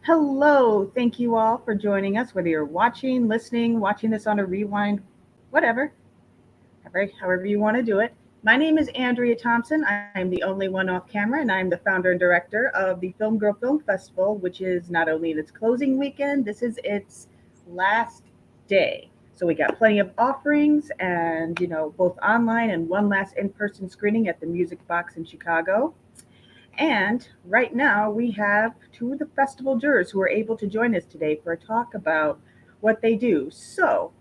Hello, thank you all for joining us, whether you're watching, listening, watching this on a rewind, whatever, however you want to do it. My name is Andrea Thompson. I am the only one off camera, and I'm the founder and director of the Film Girl Film Festival, which is not only in its closing weekend, this is its last day. So we got plenty of offerings and, both online and one last in-person screening at the Music Box in Chicago. And right now, we have two of the festival jurors who are able to join us today for a talk about what they do. So,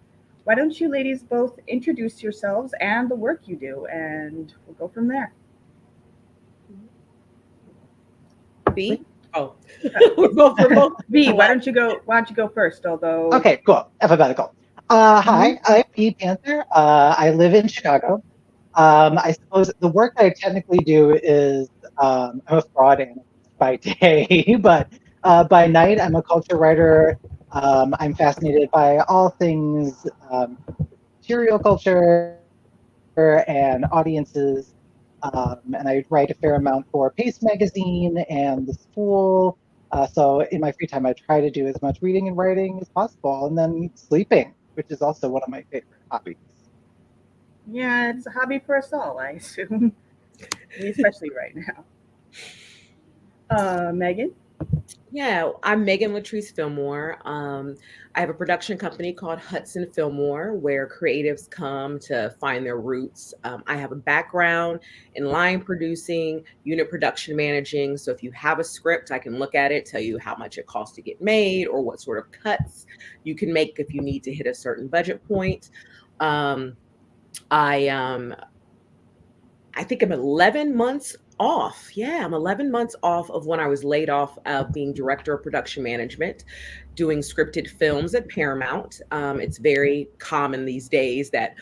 why don't you ladies both introduce yourselves and the work you do, and we'll go from there. B. Oh, Uh, we're both V, why black. don't you go? Why don't you go first? Although, Okay, cool. Alphabetical. Mhm. Hi, I'm Pete Panther. I live in Chicago. I suppose the work I technically do is I'm a fraud analyst by day, but by night I'm a culture writer. I'm fascinated by all things material culture and audiences. And I write a fair amount for Pace Magazine and the school. So in my free time, I try to do as much reading and writing as possible, and then sleeping, which is also one of my favorite hobbies. yeah, it's a hobby for us all, I assume, especially right now. Megan. Yeah, I'm Megan Latrice Fillmore. I have a production company called Hudson Fillmore where creatives come to find their roots. I have a background in line producing, unit production managing. So if you have a script, I can look at it, tell you how much it costs to get made or what sort of cuts you can make if you need to hit a certain budget point. Um, I I think I'm 11 months off. Yeah, I'm 11 months off of when I was laid off of being director of production management, doing scripted films at Paramount. It's very common these days that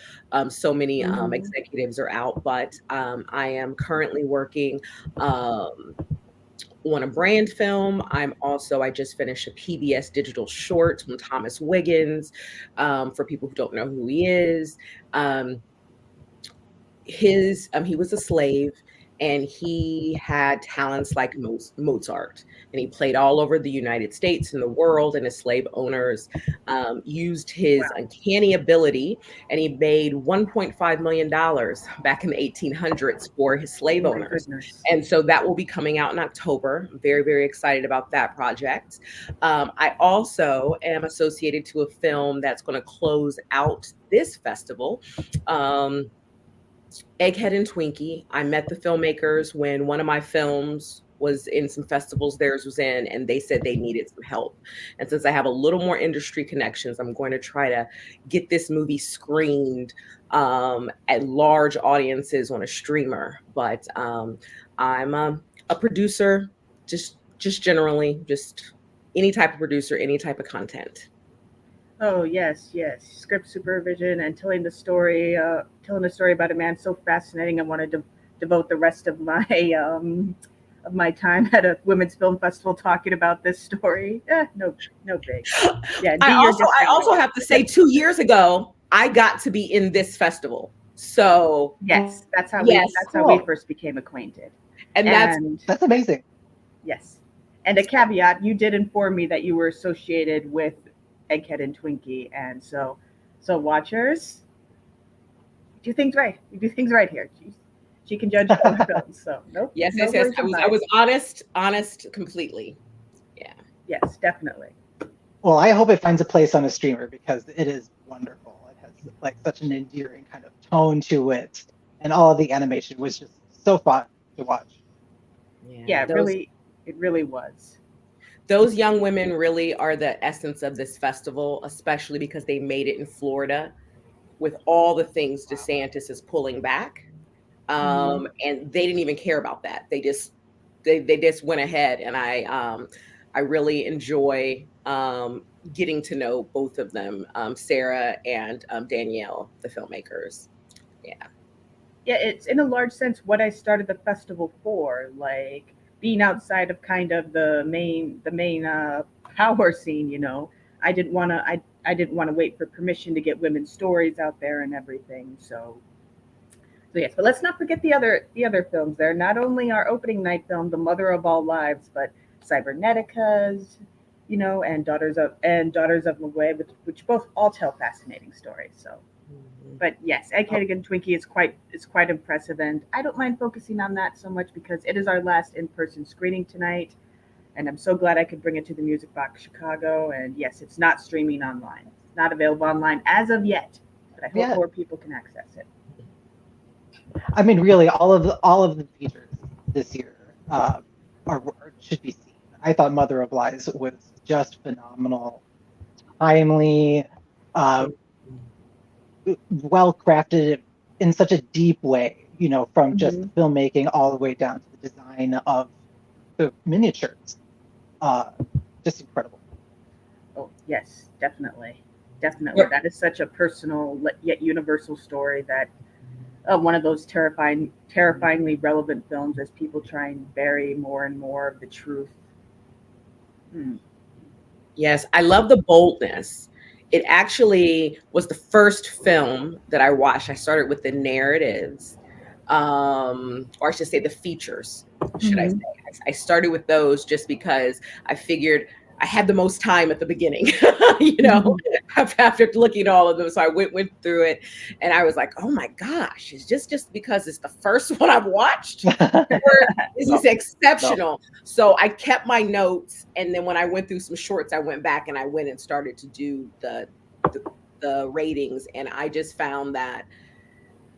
so many Mhm. executives are out, but I am currently working on a brand film. I just finished a PBS digital short on Thomas Wiggins. For people who don't know who he is, um, he was a slave and he had talents like Mozart, and he played all over the United States and the world, and his slave owners used his Wow. uncanny ability, and he made $1.5 million back in the 1800s for his Oh slave my owners. goodness. And so that will be coming out in October. I'm very, very excited about that project. I also am associated to a film that's going to close out this festival. Um, Egghead and Twinkie. I met the filmmakers when one of my films was in some festivals theirs was in, and they said they needed some help. And since I have a little more industry connections, I'm going to try to get this movie screened at large audiences on a streamer. But I'm a producer, just generally, just any type of producer, any type of content. Oh yes, yes. Script supervision and telling the story about a man so fascinating. I wanted to devote the rest of my time at a women's film festival talking about this story. No, no big. Yeah, I D, you're also I different. also have to say 2 years ago, I got to be in this festival. So Yes, yes, that's how we Cool. first became acquainted. and that's And That's amazing. yes, and a caveat: you did inform me that you were associated with Egghead and Twinkie, and so watchers do things right. We do things right here. She can judge foreign films, so nope, yes, no yes, yes. worries I of was I bias. was honest completely. Yeah. Yes, definitely. Well, I hope it finds a place on a streamer because it is wonderful. It has like such an endearing kind of tone to it, and all of the animation was just so fun to watch. Yeah. Yeah, it really was. Those young women really are the essence of this festival, especially because they made it in Florida with all the things DeSantis is pulling back. Hmm. And they didn't even care about that. They just went ahead, and I really enjoy getting to know both of them, Sarah and Danielle, the filmmakers. Yeah. Yeah, it's in a large sense what I started the festival for, like being outside of kind of the main power scene. I didn't want to wait for permission to get women's stories out there and everything. So yes, but let's not forget the other films there. Not only our opening night film, The Mother of All Lives, but Cybernetica's, you know, and Daughters of Mugway, which both all tell fascinating stories. So, Mhm. but yes, Egg Hennigan Twinkie is quite impressive, and I don't mind focusing on that so much because it is our last in person screening tonight, and I'm so glad I could bring it to the Music Box Chicago. And yes, it's not streaming online, it's not available online as of yet, but I hope Yeah, more people can access it. I mean, really, all of the features this year should be seen. I thought Mother of Lies was just phenomenal, timely, uh, well crafted in such a deep way. You know, from just the Hmm. filmmaking all the way down to the design of the miniatures. Uh, just incredible. Oh yes, definitely, definitely. Yep. That is such a personal yet universal story that one of those terrifyingly relevant films as people try and bury more and more of the truth. Hmm. Yes, I love the boldness. It actually was the first film that I watched. I started with the narratives, or I should say the features, should I say. Hmm. I started with those just because I figured I had the most time at the beginning, you know, Hmm. after looking at all of them. So I went through it and I was like, oh my gosh, is just because it's the first one I've watched? Or is No, this no. exceptional? So I kept my notes, and then when I went through some shorts, I went back and I went and started to do the, the ratings, and I just found that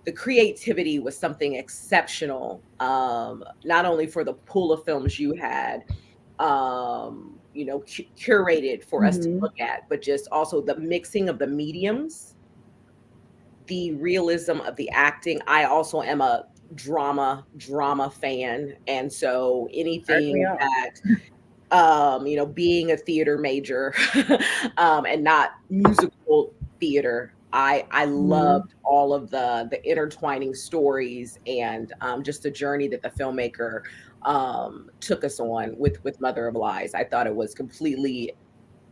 the creativity was something exceptional. Not only for the pool of films you had, you know, curated for us to Hmm. look at, but just also the mixing of the mediums, the realism of the acting. I also am a drama fan, and so Aren't we anything all? that you know, being a theater major and not musical theater, I Hmm. loved all of the intertwining stories and just the journey that the filmmaker took us on with Mother of Lies. I thought it was completely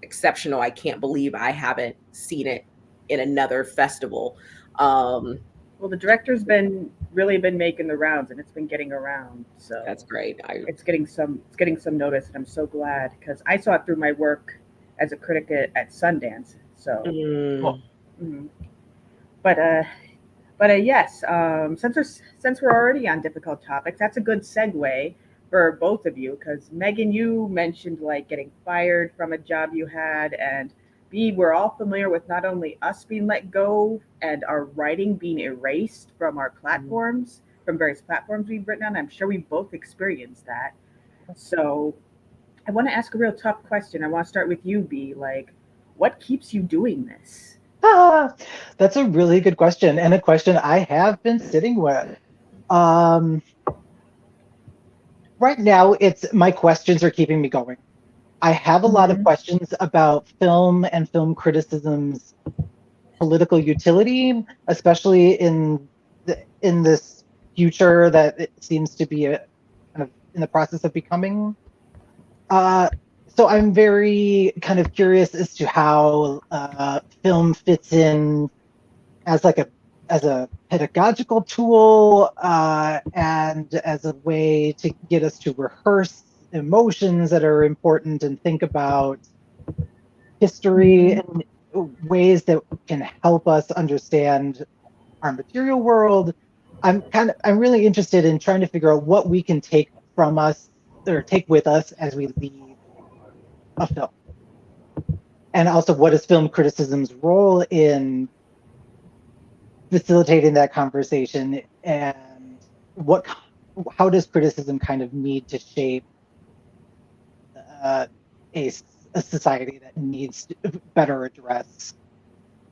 exceptional. I can't believe I haven't seen it in another festival. Um, Well, the director's been really been making the rounds, and it's been getting around. that's So great. it's getting some notice, and I'm so glad because I saw it through my work as a critic at Sundance. So, Cool. Mm, mhm. but yes, since we're already on difficult topics, that's a good segue for both of you because Megan, you mentioned like getting fired from a job you had, and B, we're all familiar with not only us being let go and our writing being erased from our mm. platforms, from various platforms we've written on. I'm sure we both experienced that. So I want to ask a real tough question. I want to start with you, B. Like, what keeps you doing this? Ah, that's a really good question, and a question I have been sitting with. Um, right now, it's my questions are keeping me going. I have a lot of Hmm. questions about film and film criticism's political utility, especially in this future that it seems to be kind of in the process of becoming. Uh, so I'm very kind of curious as to how film fits in as like a pedagogical tool and as a way to get us to rehearse emotions that are important and think about history Hmm. in ways that can help us understand our material world. I'm really interested in trying to figure out what we can take from us or take with us as we leave a film. And also what is film criticism's role in facilitating that conversation and what how does criticism kind of need to shape uh, a, a society that needs to better address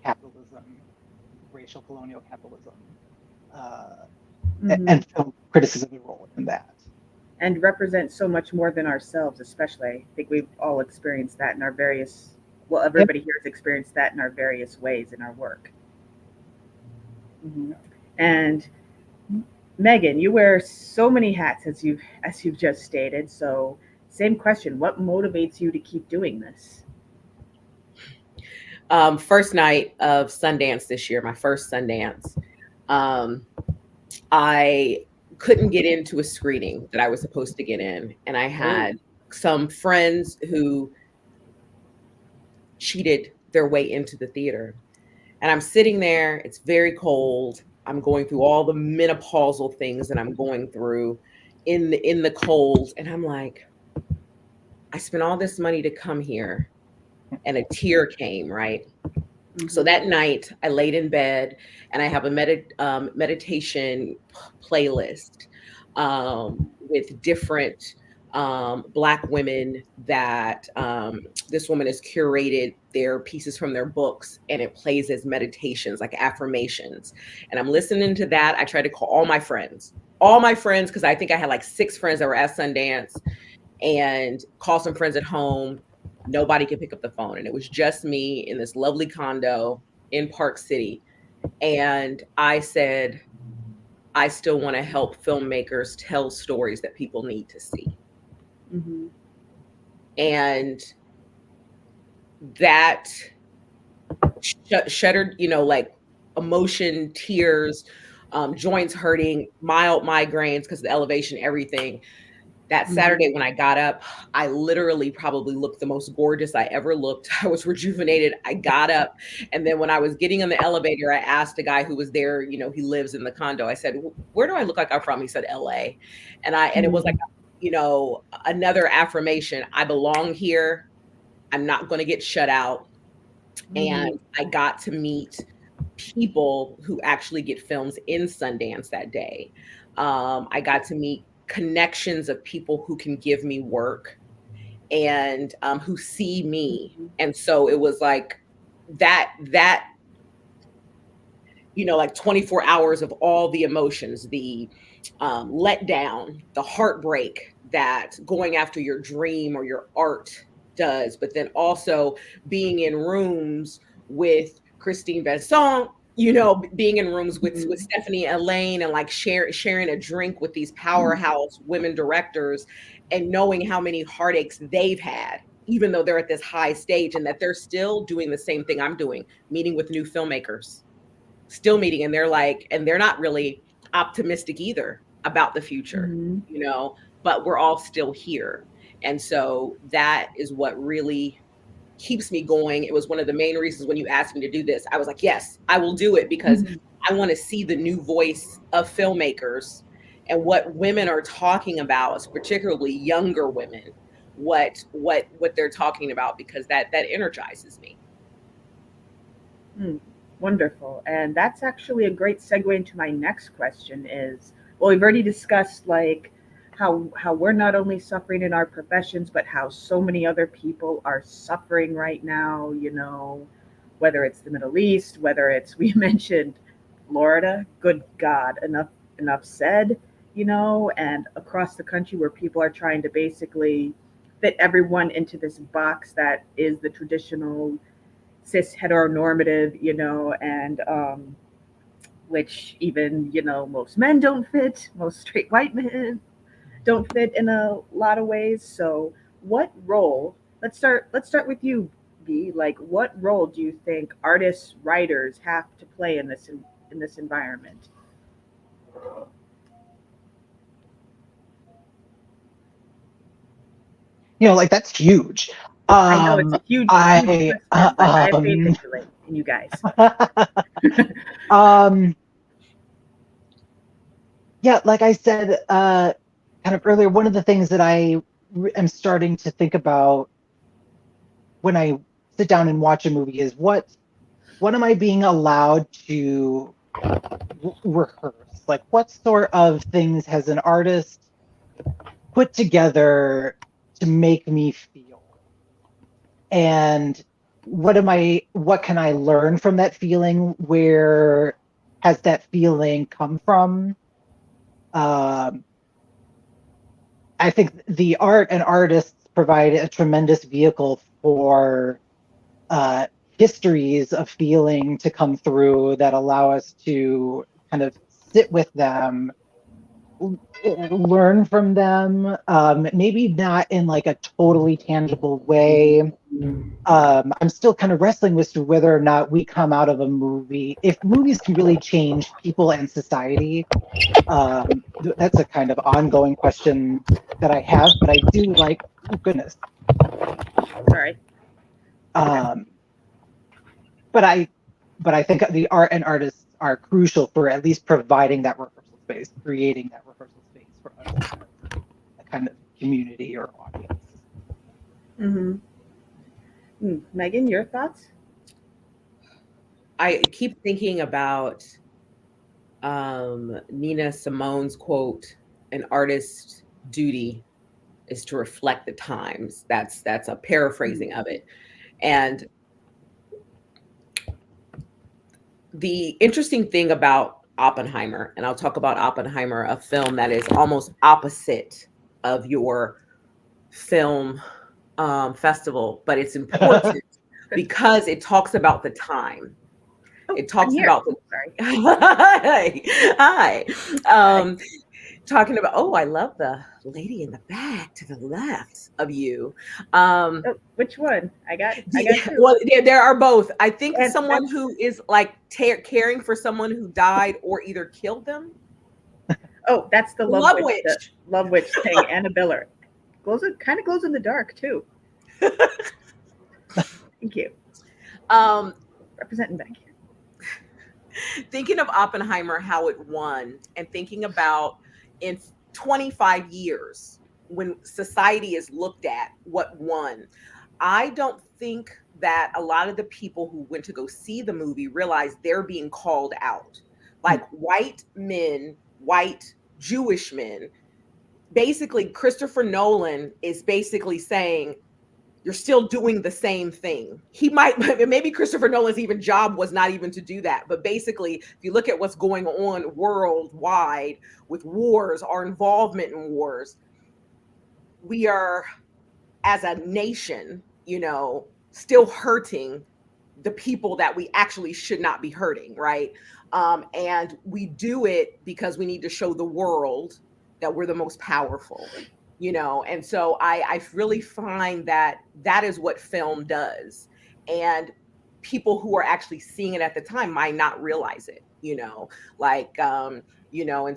capitalism, racial colonial capitalism, uh, Hmm. and film criticism's role in that. And represent so much more than ourselves, especially. I think we've all experienced that in our various, well, Yep. everybody here has experienced that in our various ways in our work. Hmm. And Megan, you wear so many hats as you've just stated. So, same question: what motivates you to keep doing this? First night of Sundance this year, my first Sundance. Um, I couldn't get into a screening that I was supposed to get in, and I Oh. had some friends who cheated their way into the theater. And I'm sitting there, it's very cold. I'm going through all the menopausal things that I'm going through in the cold. And I'm like, I spent all this money to come here, and a tear came, right? Mm-hmm. So that night I laid in bed, and I have a meditation playlist with different Black women that this woman has curated their pieces from their books, and it plays as meditations, like affirmations. And I'm listening to that. I tried to call all my friends, because I think I had like 6 friends that were at Sundance, and call some friends at home. Nobody could pick up the phone. And it was just me in this lovely condo in Park City. And I said, I still want to help filmmakers tell stories that people need to see. Mm-hmm. And that shuddered, like emotion, tears, joints hurting, mild migraines because of the elevation, everything. That Saturday when I got up, I literally probably looked the most gorgeous I ever looked. I was rejuvenated. I got up. And then when I was getting on the elevator, I asked a guy who was there, he lives in the condo. I said, where do I look like I'm from? He said, LA. And it was like, another affirmation. I belong here. I'm not going to get shut out. And I got to meet people who actually get films in Sundance that day. I got to meet connections of people who can give me work and who see me. And so it was like that like 24 hours of all the emotions, the letdown, the heartbreak that going after your dream or your art does, but then also being in rooms with Christine Besson, being in rooms with Stephanie Elaine and like sharing a drink with these powerhouse women directors and knowing how many heartaches they've had, even though they're at this high stage, and that they're still doing the same thing I'm doing, meeting with new filmmakers, still meeting. And they're not really optimistic either about the future, but we're all still here. And so that is what really keeps me going. It was one of the main reasons when you asked me to do this, I was like, yes, I will do it, because I want to see the new voice of filmmakers and what women are talking about, particularly younger women, what they're talking about, because that energizes me. Wonderful. And that's actually a great segue into my next question is, well, we've already discussed like how we're not only suffering in our professions, but how so many other people are suffering right now, whether it's the Middle East, whether it's, we mentioned Florida, good God, enough said, and across the country where people are trying to basically fit everyone into this box that is the traditional cis heteronormative, and which even, most men don't fit, most straight white men don't fit in a lot of ways. So what role, let's start with you, B, like what role do you think artists, writers have to play in this environment? Like that's huge. I know it's a huge question, but I have faith in you guys. Yeah, like I said kind of earlier, one of the things that I am starting to think about when I sit down and watch a movie is what am I being allowed to rehearse? Like what sort of things has an artist put together to make me feel? And what can I learn from that feeling? Where has that feeling come from? I think the art and artists provide a tremendous vehicle for histories of feeling to come through that allow us to kind of sit with them, learn from them, maybe not in like a totally tangible way. I'm still kind of wrestling with whether or not we come out of a movie, if movies can really change people and society. That's a kind of ongoing question that I have, but I do like, oh goodness. Sorry. but I think the art and artists are crucial for at least providing that rehearsal space, creating that rehearsal space for a kind of community or audience. Mm-hmm. Megan, your thoughts? I keep thinking about Nina Simone's quote, "An artist's duty is to reflect the times." That's a paraphrasing of it. And the interesting thing about Oppenheimer, and I'll talk about Oppenheimer, a film that is almost opposite of your film festival, but it's important because it talks about the time. Oh, It talks I'm here. about the Sorry. hi. Talking about, oh, I love the lady in the back to the left of you. Oh, which one? I got two. Well, there are both. I think And someone who is like caring for someone who died or either killed them. Oh, that's the Love Love Witch. The Witch. Love Witch thing. Anna Biller. Kind of glows in the dark too. Thank you. Representing back here. Thinking of Oppenheimer, how it won, and thinking about in 25 years when society is looked at what won, I don't think that a lot of the people who went to go see the movie realize they're being called out. Like white men, white Jewish men. Basically, Christopher Nolan is basically saying, you're still doing the same thing. He might, maybe Christopher Nolan's even job was not even to do that. But basically, if you look at what's going on worldwide with wars, our involvement in wars, we are, as a nation, still hurting the people that we actually should not be hurting, right? And we do it because we need to show the world that we're the most powerful. And so I really find that is what film does, and people who are actually seeing it at the time might not realize it, and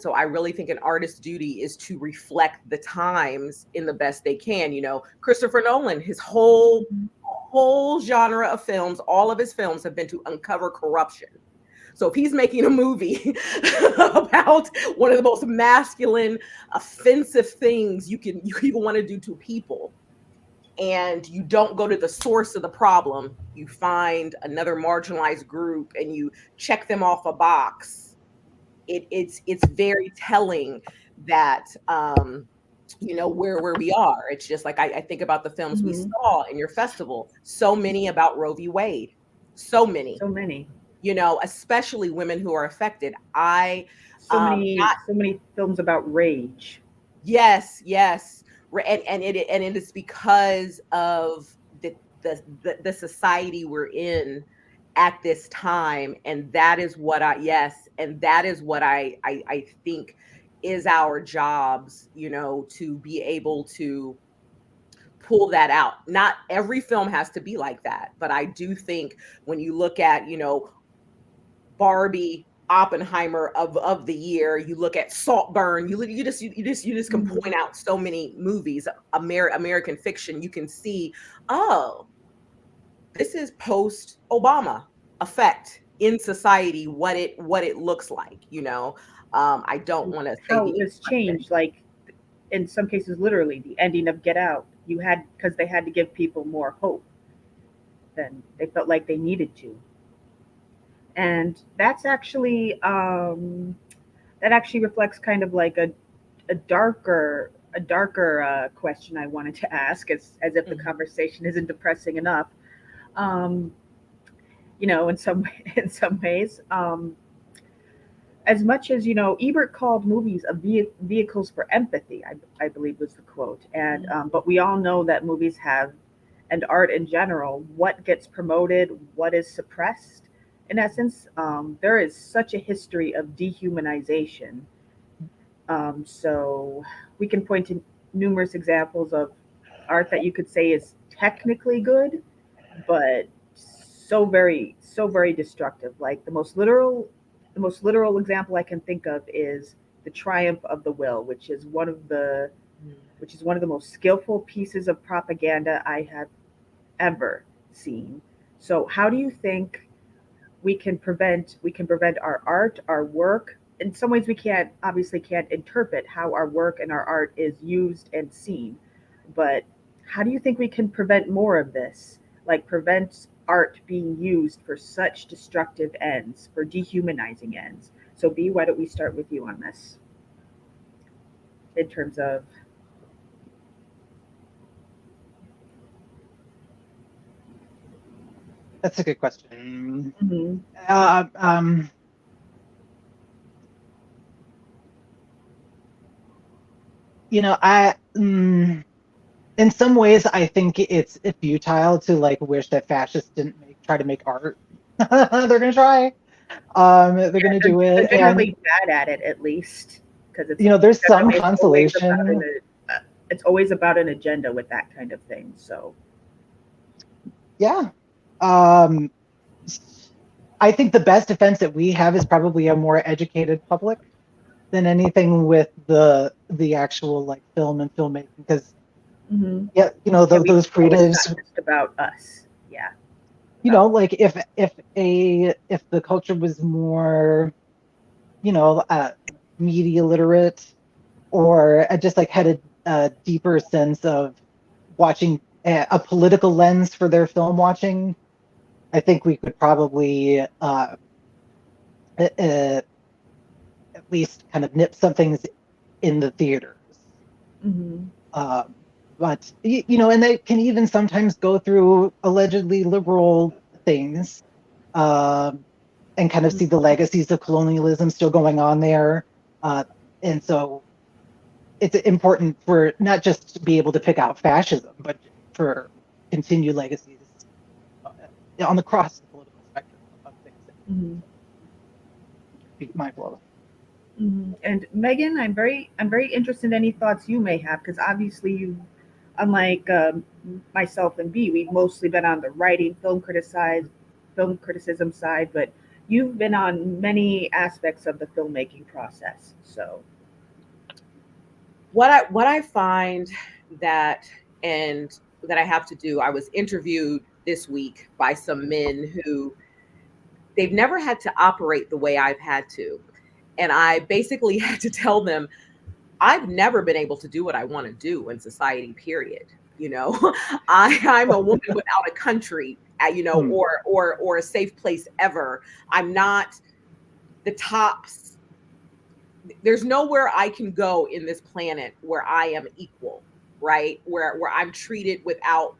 so I really think an artist's duty is to reflect the times in the best they can. Christopher Nolan, his whole genre of films, all of his films have been to uncover corruption. So if he's making a movie about one of the most masculine, offensive things you can want to do to people, and you don't go to the source of the problem, you find another marginalized group and you check them off a box, it's very telling that where we are. It's just like I think about the films we saw in your festival, so many about Roe v. Wade, so many. Especially women who are affected. So many films about rage. Yes. And it is because of the society we're in at this time. And that is what I think is our jobs, to be able to pull that out. Not every film has to be like that, but I do think when you look at, Barbie, Oppenheimer of the year, you look at Saltburn, you just can point out so many movies, American fiction. You can see, oh, this is post Obama effect in society, what it looks like. I don't want to say how it was changed, like in some cases literally the ending of Get Out, because they had to give people more hope than they felt like they needed to. And that's actually that actually reflects kind of like a darker question I wanted to ask, as if the conversation isn't depressing enough. um, in some in some ways, as much as Ebert called movies vehicles for empathy, I believe was the quote. And but we all know that movies have, and art in general, what gets promoted, what is suppressed. In essence, there is such a history of dehumanization. So we can point to numerous examples of art that you could say is technically good, but so very destructive. Like the most literal example I can think of is The Triumph of the Will, which is one of the most skillful pieces of propaganda I have ever seen. So how do you think we can prevent our art, our work. In some ways, we can't interpret how our work and our art is used and seen. But how do you think we can prevent more of this? Like prevent art being used for such destructive ends, for dehumanizing ends. So, B, why don't we start with you on this in terms of. That's a good question. Mhm. Uh, um, in some ways, I think it's futile to like wish that fascists didn't try to make art. They're gonna try. They're gonna do They're it, and generally bad at it, at least, because there's some generally consolation. it's always about an agenda with that kind of thing. So. Yeah. Um, I think the best defense that we have is probably a more educated public than anything with the actual like film and filmmaking, because Hmm. yeah, Yeah, we those know it's creatives, not just about us. Yeah. like if the culture was more, you know, uh, media literate, or just like had a deeper sense of watching a political lens for their film watching, I think we could probably at least kind of nip some things in the theaters. Hmm. Um, but and they can even sometimes go through allegedly liberal things, um, and kind of see the legacies of colonialism still going on there. Uh, and so it's important for not just to be able to pick out fascism, but for continued legacies uh, on the cross the political spectrum of things that Hmm. be mindful of. Hmm. And Megan, I'm very interested in any thoughts you may have, because obviously you, unlike myself and B, we've mostly been on the writing, film criticism side, but you've been on many aspects of the filmmaking process. So. What I find that and that I have to do, I was interviewed this week by some men who they've never had to operate the way I've had to. And I basically had to tell them I've never been able to do what I want to do in society, period. You know, I'm a woman without a country, Hmm. or a safe place ever. I'm not the tops. There's nowhere I can go in this planet where I am equal, right? Where I'm treated without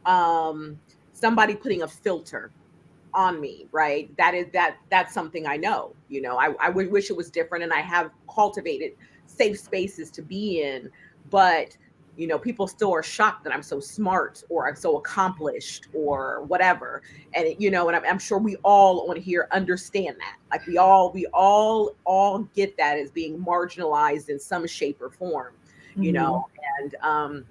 um somebody putting a filter on me, right? That's something I know. I would wish it was different, and I have cultivated safe spaces to be in, but people still are shocked that I'm so smart or I'm so accomplished or whatever. And and I'm sure we all on here understand that. Like we all get that as being marginalized in some shape or form, you know. Mhm. And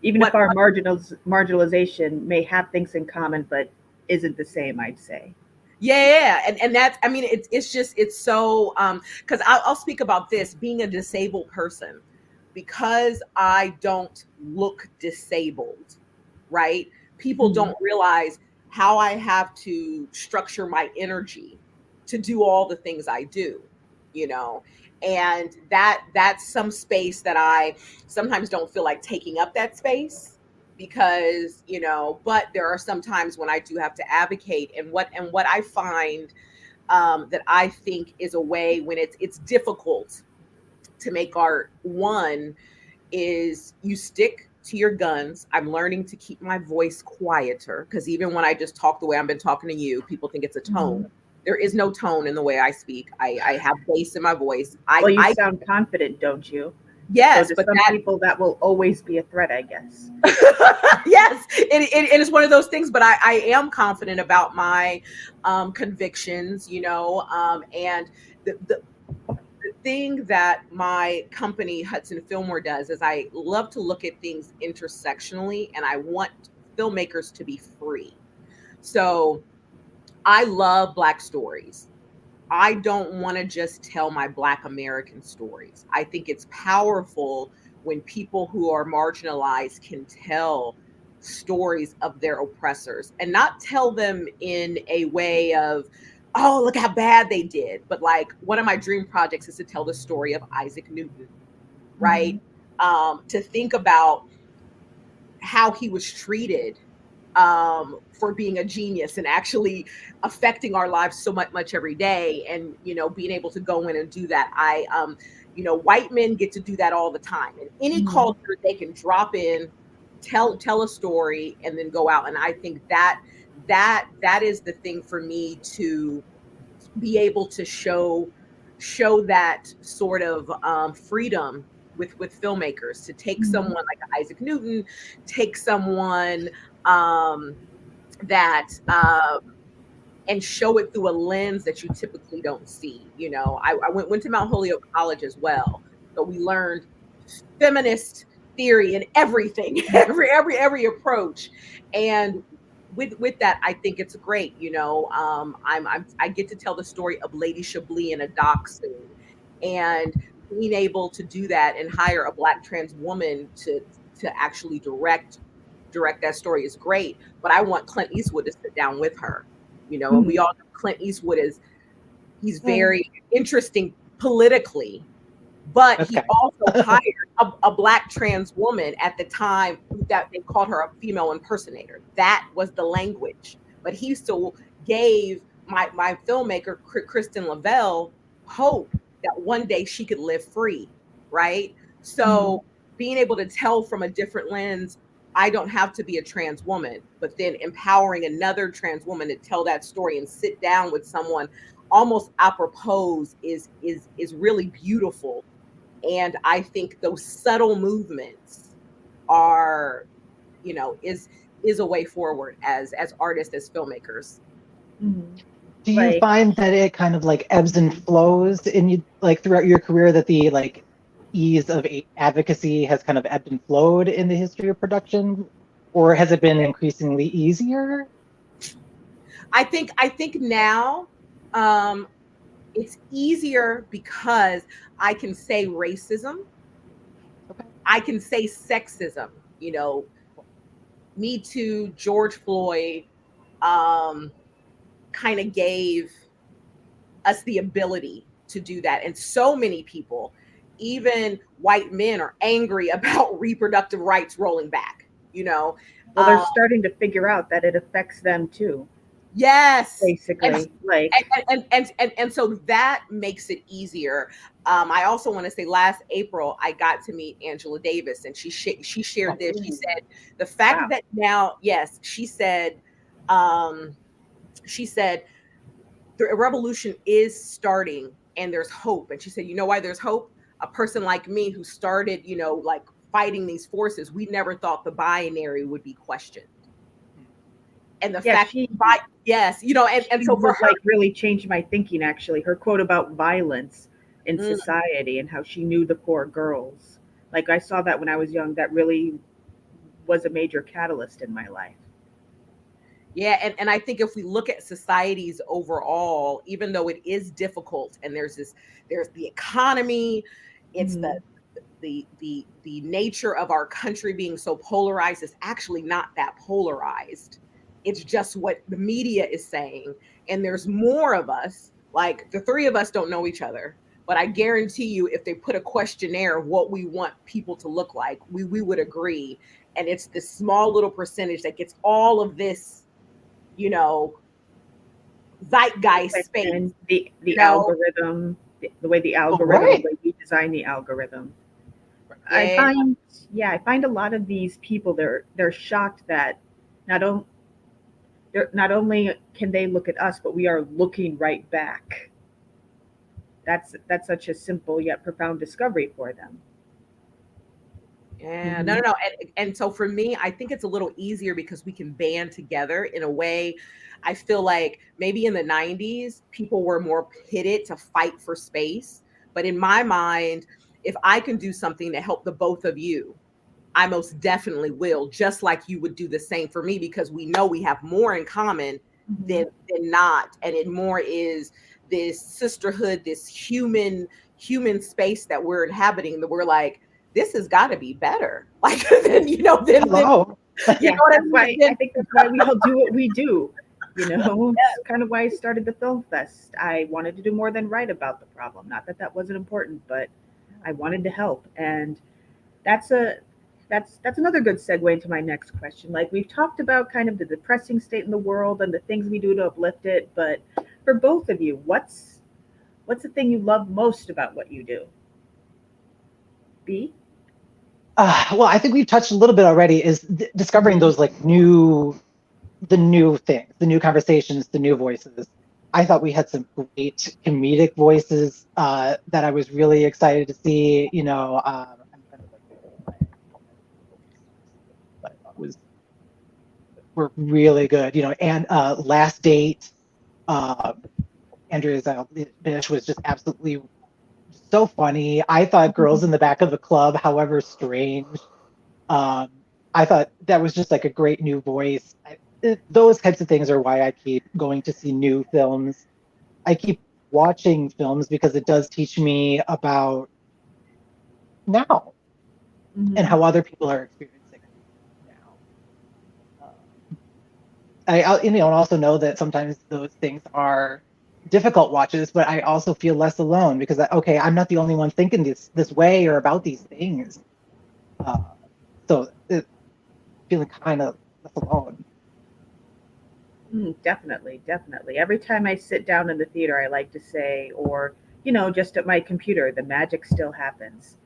Even if what our marginalization may have things in common, but isn't the same, I'd say. Yeah, and that's, I mean, it's just, it's so because I'll speak about this being a disabled person, because I don't look disabled, right? People Mhm. don't realize how I have to structure my energy to do all the things I do, you know. And that's some space that I sometimes don't feel like taking up that space, because but there are some times when I do have to advocate. And what I find that I think is a way when it's difficult to make art. One is you stick to your guns. I'm learning to keep my voice quieter, because even when I just talk the way I've been talking to you, people think it's a tone. Mhm. There is no tone in the way I speak. I have bass in my voice. Well, you I sound confident, don't you? So Yes, to but some that people, that will always be a threat, I guess. yes, it is one of those things. But I am confident about my convictions, and the thing that my company Hudson Fillmore does is I love to look at things intersectionally, and I want filmmakers to be free. So I love Black stories. I don't want to just tell my Black American stories. I think it's powerful when people who are marginalized can tell stories of their oppressors and not tell them in a way of, oh, look how bad they did. But like one of my dream projects is to tell the story of Isaac Newton, right? To think about how he was treated for being a genius and actually affecting our lives so much every day. And, you know, being able to go in and do that. You know, white men get to do that all the time. In any culture, they can drop in, tell a story, and then go out. And I think that is the thing for me to be able to show that sort of freedom with filmmakers, to take someone like Isaac Newton, take someone that and show it through a lens that you typically don't see. You know, I went to Mount Holyoke College as well, so we learned feminist theory and everything, every approach, and with that, I think it's great. You know, I get to tell the story of Lady Chablis in a doc soon, and being able to do that and hire a Black trans woman to actually direct that story is great. But I want Clint Eastwood to sit down with her. You know, and we all know Clint Eastwood he's very interesting politically, but he also hired a Black trans woman at the time that they called her a female impersonator. That was the language. But he still gave my filmmaker, Kristen Lavelle, hope that one day she could live free, right? So being able to tell from a different lens, I don't have to be a trans woman, but then empowering another trans woman to tell that story and sit down with someone almost apropos is really beautiful. And I think those subtle movements are, you know, is a way forward as artists, as filmmakers. Do you find that it kind of like ebbs and flows in you, like throughout your career, that the like ease of advocacy has kind of ebbed and flowed in the history of production, or has it been increasingly easier? I think now it's easier because I can say racism, I can say sexism, you know, Me Too, George Floyd, kind of gave us the ability to do that. And so many people, even white men, are angry about reproductive rights rolling back, you know. Well, they're starting to figure out that it affects them too. Yes. Basically. And so that makes it easier. I also want to say last April, I got to meet Angela Davis, and she shared this. She said, the fact that now, she said the revolution is starting and there's hope. And she said, you know why there's hope? A person like me who started, you know, like fighting these forces, we never thought the binary would be questioned. And the fact, you know, and so for her, like really changed my thinking. Actually, her quote about violence in society and how she knew the poor girls. Like I saw that when I was young. That really was a major catalyst in my life. Yeah, and I think if we look at societies overall, even though it is difficult, and there's the economy, it's the nature of our country being so polarized. It's actually not that polarized. It's just what the media is saying. And there's more of us, like the three of us don't know each other, but I guarantee you, if they put a questionnaire of what we want people to look like, we would agree. And it's this small little percentage that gets all of this, you know, zeitgeist space. And the algorithm, the way the algorithm, the way we design the algorithm. I find a lot of these people, they're shocked that not only can they look at us, but we are looking right back. That's such a simple yet profound discovery for them. Yeah, no. And so for me, I think it's a little easier because we can band together in a way. I feel like maybe in the 90s, people were more pitted to fight for space. But in my mind, if I can do something to help the both of you, I most definitely will, just like you would do the same for me, because we know we have more in common than not. And it more is this sisterhood, this human space that we're inhabiting, that we're like, this has got to be better. Like, then, you know, then You Yeah, know what I that's why mean? I think that's why we all do what we do. It's kind of why I started the film fest. I wanted to do more than write about the problem. Not that that wasn't important, but I wanted to help, and that's a that's another good segue into my next question. Like we've talked about kind of the depressing state in the world and the things we do to uplift it, but for both of you, what's the thing you love most about what you do? B? Well, I think we've touched a little bit already. Is discovering Mhm. those like the new things, the new conversations, the new voices. I thought we had some great comedic voices that I was really excited to see. I'm trying to look at what I thought were really good. And Last Date, uh, Andrea's Bish was just absolutely so funny. I thought Girls in the Back of the Club, however strange, um, I thought that was just like a great new voice. Those types of things are why I keep going to see new films. I keep watching films because it does teach me about now and Mhm. how other people are experiencing now. I also know that sometimes those things are difficult watches, but I also feel less alone because okay, I'm not the only one thinking this way or about these things. Uh, so feeling kind of less alone. Definitely, definitely. Every time I sit down in the theater, I like to say, or just at my computer, the magic still happens.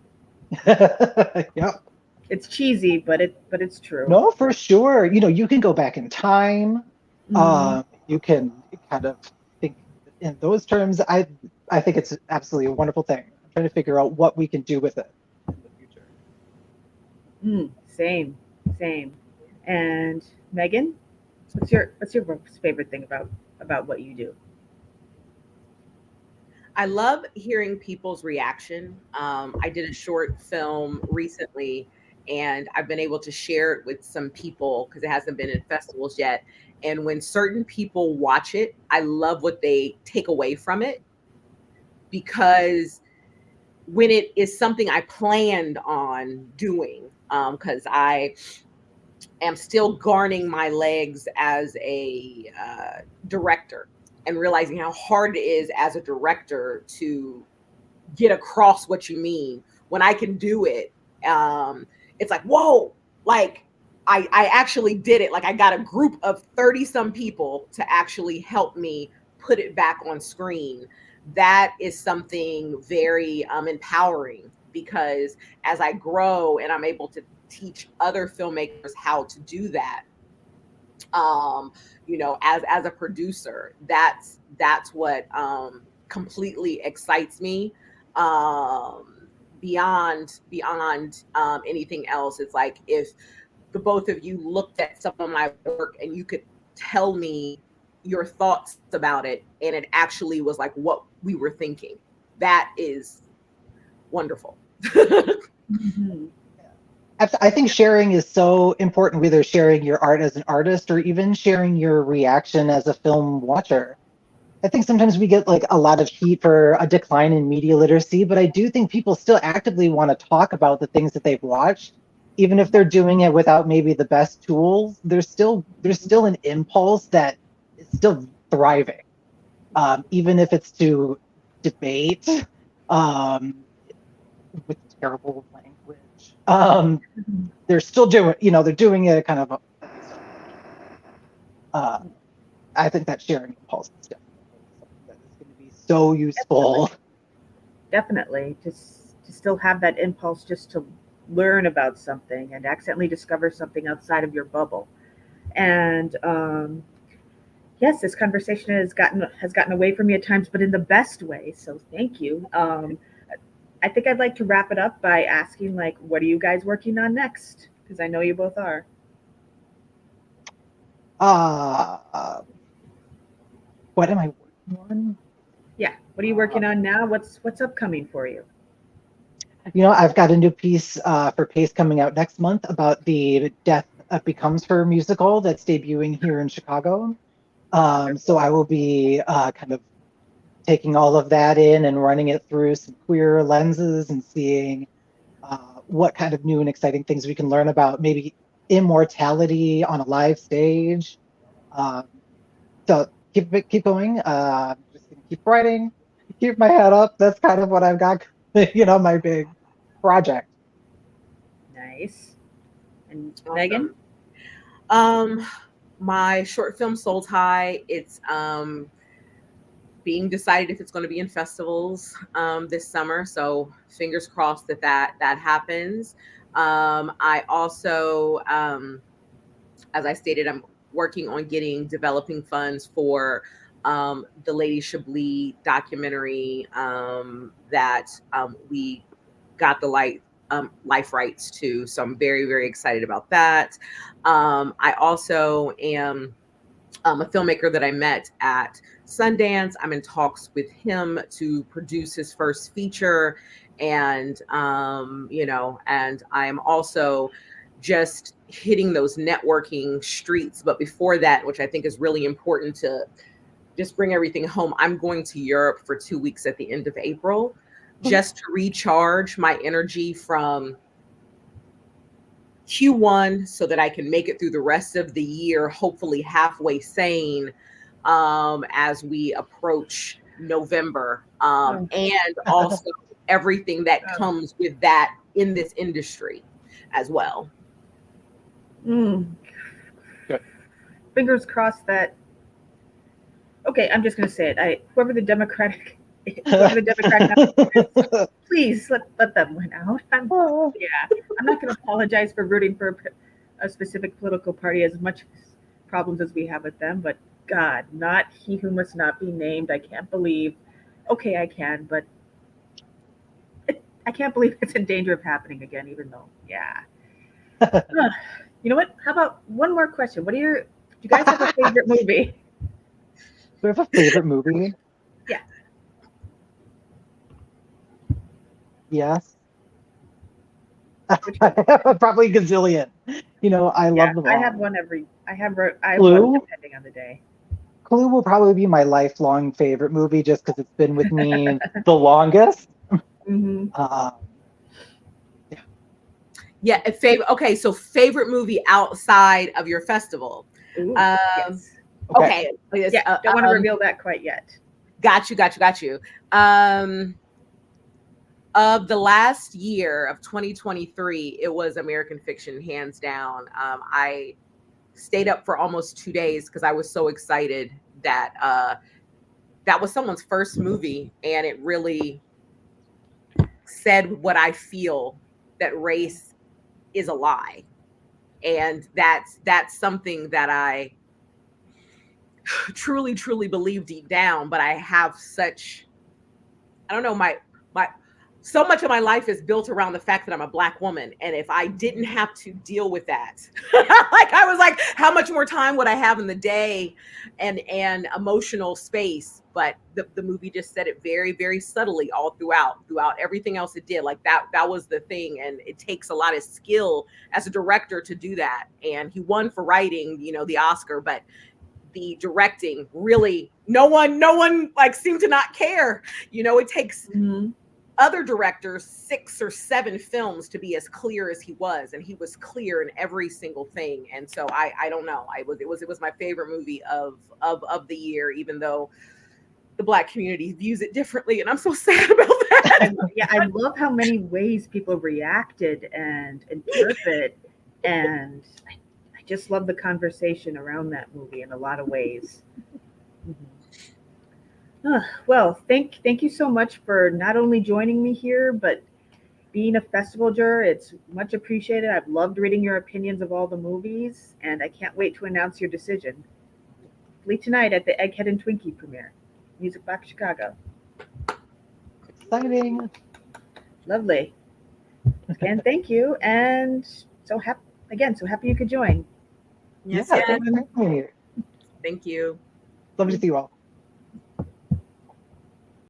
Yep. It's cheesy, but it's true. No, for sure. You can go back in time. Mhm. You can kind of think in those terms. I think it's absolutely a wonderful thing. I'm trying to figure out what we can do with it in the future. Same, same. And Megan, what's your most favorite thing about what you do? I love hearing people's reaction. I did a short film recently, and I've been able to share it with some people because it hasn't been in festivals yet. And when certain people watch it, I love what they take away from it, because when it is something I planned on doing, because I am still garning my legs as a director and realizing how hard it is as a director to get across what you mean. When I can do it, it's like, whoa, like I actually did it. Like I got a group of 30 some people to actually help me put it back on screen. That is something very empowering, because as I grow and I'm able to teach other filmmakers how to do that, as a producer, that's what completely excites me. Beyond anything else, it's like if the both of you looked at some of my work and you could tell me your thoughts about it, and it actually was like what we were thinking. That is wonderful. Mhm. I think sharing is so important, whether sharing your art as an artist or even sharing your reaction as a film watcher. I think sometimes we get like a lot of heat for a decline in media literacy, but I do think people still actively want to talk about the things that they've watched, even if they're doing it without maybe the best tools. There's still an impulse that is still thriving, even if it's to debate um, with terrible language. They're still they're doing it kind of at least unofficially. Uh, I think that sharing impulse is definitely something that is going to be so useful. Definitely. Just to still have that impulse just to learn about something and accidentally discover something outside of your bubble. And yes, this conversation has gotten away from me at times, but in the best way. So thank you. I think I'd like to wrap it up by asking, like, what are you guys working on next? Because I know you both are. Uh, what am I working on? Yeah. What are you Uh, working on now? What's upcoming for you? I've got a new piece for Pace coming out next month about the Death Becomes Her musical that's debuting here in Chicago. So I will be kind of taking all of that in and running it through some queer lenses and seeing what kind of new and exciting things we can learn about maybe immortality on a live stage. So keep going. Just gonna keep writing, keep my head up. That's kind of what I've got, my big project. Nice. And Awesome. Megan? My short film Soul Tie, it's being decided if it's going to be in festivals this summer. So fingers crossed that happens. I also, as I stated, I'm working on getting developing funds for the Lady Chablis documentary that we got the life rights to. So I'm very, very excited about that. I also am a filmmaker that I met at Sundance. I'm in talks with him to produce his first feature. And, and I'm also just hitting those networking streets. But before that, which I think is really important to just bring everything home, I'm going to Europe for 2 weeks at the end of April, just to recharge my energy from Q1 so that I can make it through the rest of the year, hopefully halfway sane as we approach November. And also everything that comes with that in this industry as well. Good. Fingers crossed that. Okay, I'm just going to say it. Whoever the Democratic is, please let them win out. I'm not going to apologize for rooting for a specific political party as much problems as we have with them, but God, not he who must not be named. I can't believe. Okay, I can, but I can't believe it's in danger of happening again. Even though, you know what? How about one more question? Do you guys have a favorite movie? Do we have a favorite movie? Yeah. Yes. Probably gazillion. I love them all. I have one Clue? one depending on the day. Clue will probably be my lifelong favorite movie just because it's been with me the longest. Mm-hmm. Okay, so favorite movie outside of your festival. Ooh, yes. Okay. Yeah, don't want to reveal that quite yet. Got you. Of the last year of 2023, it was American Fiction, hands down. I stayed up for almost 2 days because I was so excited that that was someone's first movie, and it really said what I feel, that race is a lie. And that's something that I truly believe deep down, but I have such, I don't know, my so much of my life is built around the fact that I'm a Black woman. And if I didn't have to deal with that, I was like, how much more time would I have in the day and emotional space? But the movie just said it very, very subtly all throughout everything else it did. Like that was the thing. And it takes a lot of skill as a director to do that. And he won for writing, the Oscar, but the directing really, no one like seemed to not care. It takes other directors 6 or 7 films to be as clear as he was, and he was clear in every single thing. And so I don't know, it was my favorite movie of the year, even though the Black community views it differently, and I'm so sad about that. I love how many ways people reacted and interpret, and I just love the conversation around that movie in a lot of ways. Well, thank you so much for not only joining me here, but being a festival juror. It's much appreciated. I've loved reading your opinions of all the movies, and I can't wait to announce your decision. Hopefully tonight at the Egghead and Twinkie premiere. Music Box Chicago. Exciting. Lovely. Again, thank you. And so happy you could join. Yes. Yeah. Thank you. Lovely to see you all.